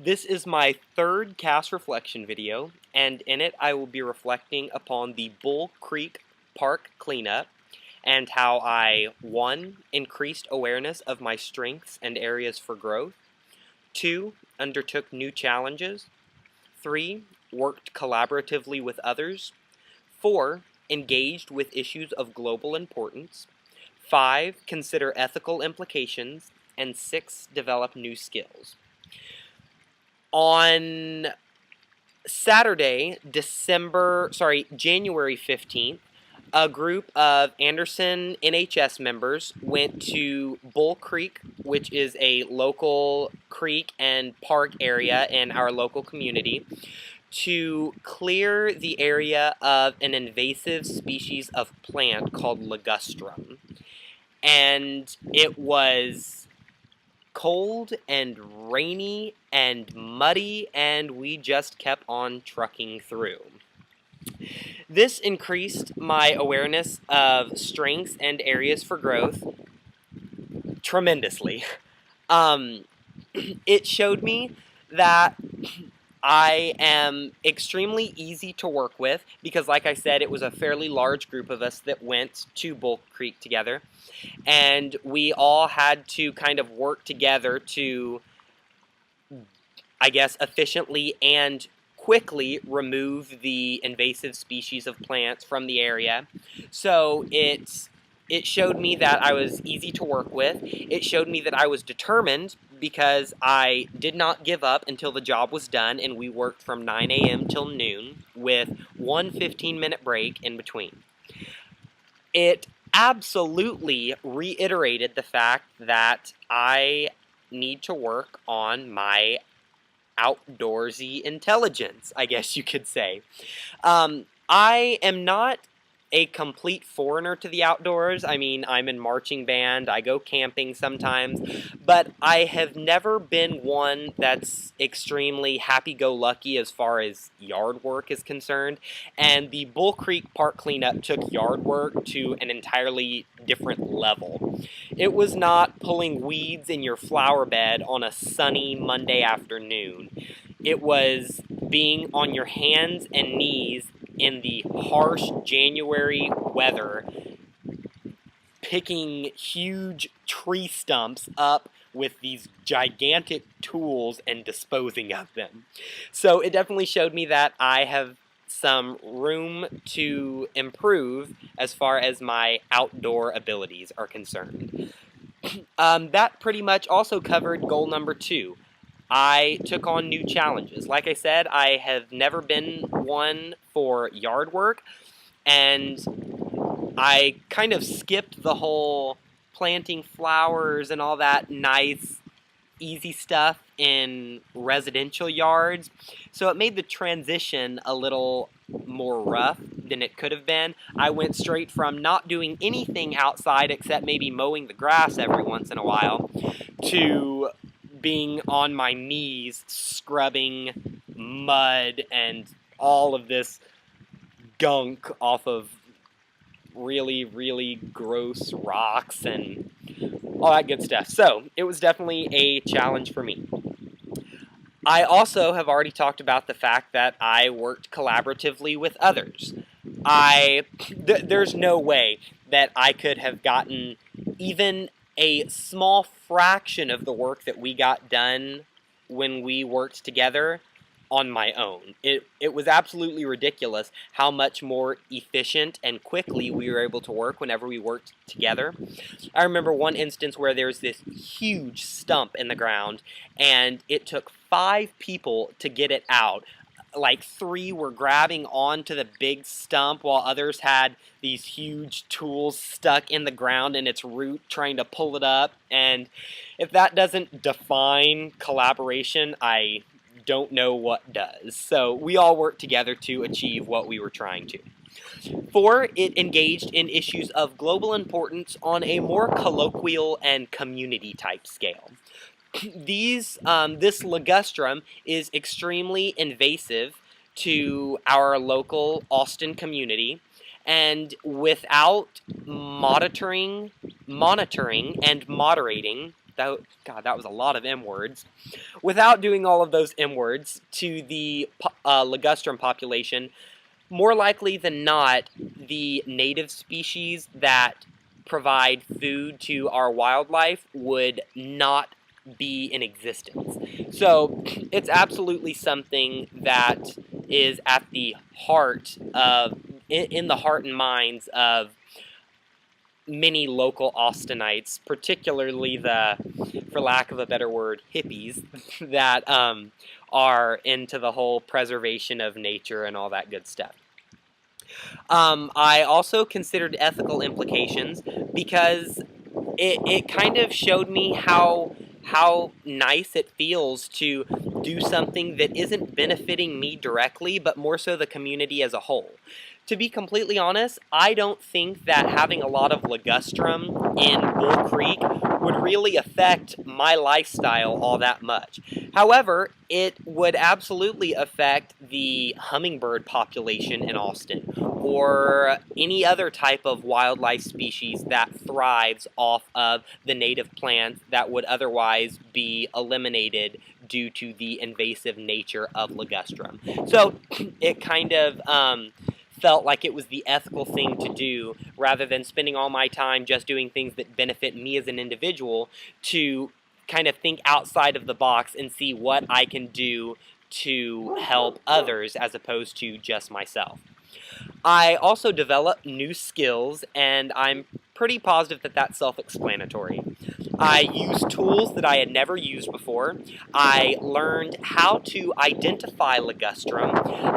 This is my third CAS reflection video, and in it I will be reflecting upon the Bull Creek Park cleanup and how I 1. Increased awareness of my strengths and areas for growth, 2. Undertook new challenges, 3. Worked collaboratively with others, 4. Engaged with issues of global importance, 5. Consider ethical implications, and 6. Develop new skills. On January 15th, a group of Anderson NHS members went to Bull Creek, which is a local creek and park area in our local community, to clear the area of an invasive species of plant called ligustrum. And it was cold and rainy and muddy, and we just kept on trucking through. This increased my awareness of strengths and areas for growth tremendously. It showed me that I am extremely easy to work with because, like I said, it was a fairly large group of us that went to Bull Creek together, and we all had to kind of work together to, I guess, efficiently and quickly remove the invasive species of plants from the area. So it showed me that I was easy to work with. It showed me that I was determined because I did not give up until the job was done, and we worked from 9 a.m. till noon with one 15-minute break in between. It absolutely reiterated the fact that I need to work on my outdoorsy intelligence, I guess you could say. I am not a complete foreigner to the outdoors. I mean, I'm in marching band, I go camping sometimes, but I have never been one that's extremely happy-go-lucky as far as yard work is concerned, and the Bull Creek Park cleanup took yard work to an entirely different level. It was not pulling weeds in your flower bed on a sunny Monday afternoon. It was being on your hands and knees in the harsh January weather, picking huge tree stumps up with these gigantic tools and disposing of them. So it definitely showed me that I have some room to improve as far as my outdoor abilities are concerned. That pretty much also covered goal number 2. I took on new challenges. Like I said, I have never been one for yard work, and I kind of skipped the whole planting flowers and all that nice, easy stuff in residential yards, so it made the transition a little more rough than it could have been. I went straight from not doing anything outside except maybe mowing the grass every once in a while to being on my knees scrubbing mud and all of this gunk off of really, really gross rocks and all that good stuff. So it was definitely a challenge for me. I also have already talked about the fact that I worked collaboratively with others. There's no way that I could have gotten even a small fraction of the work that we got done when we worked together on my own. It was absolutely ridiculous how much more efficient and quickly we were able to work whenever we worked together. I remember one instance where there's this huge stump in the ground, and it took 5 people to get it out. Like 3 were grabbing onto the big stump while others had these huge tools stuck in the ground in its root trying to pull it up. And if that doesn't define collaboration, I don't know what does. So we all worked together to achieve what we were trying to. 4, it engaged in issues of global importance on a more colloquial and community type scale. This ligustrum is extremely invasive to our local Austin community, and without monitoring and moderating God, that was a lot of M words. Without doing all of those M words to the ligustrum population, more likely than not, the native species that provide food to our wildlife would not be in existence. So it's absolutely something that is at the heart of, in the heart and minds of many local Austinites, particularly the, for lack of a better word, hippies, that are into the whole preservation of nature and all that good stuff. I also considered ethical implications because it kind of showed me how nice it feels to do something that isn't benefiting me directly, but more so the community as a whole. To be completely honest, I don't think that having a lot of ligustrum in Bull Creek would really affect my lifestyle all that much. However, it would absolutely affect the hummingbird population in Austin, or any other type of wildlife species that thrives off of the native plants that would otherwise be eliminated due to the invasive nature of ligustrum. So it kind of felt like it was the ethical thing to do, rather than spending all my time just doing things that benefit me as an individual, to kind of think outside of the box and see what I can do to help others as opposed to just myself. I also developed new skills, and I'm pretty positive that that's self-explanatory. I used tools that I had never used before. I learned how to identify ligustrum.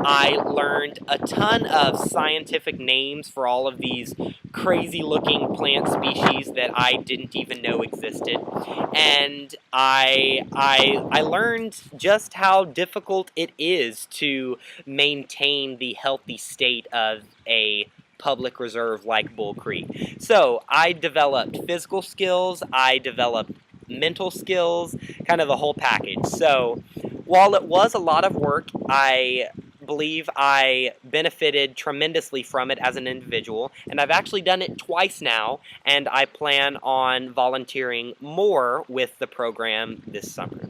I learned a ton of scientific names for all of these crazy-looking plant species that I didn't even know existed. And I learned just how difficult it is to maintain the healthy state of a public reserve like Bull Creek. So I developed physical skills, I developed mental skills, kind of the whole package. So while it was a lot of work, I believe I benefited tremendously from it as an individual, and I've actually done it twice now, and I plan on volunteering more with the program this summer.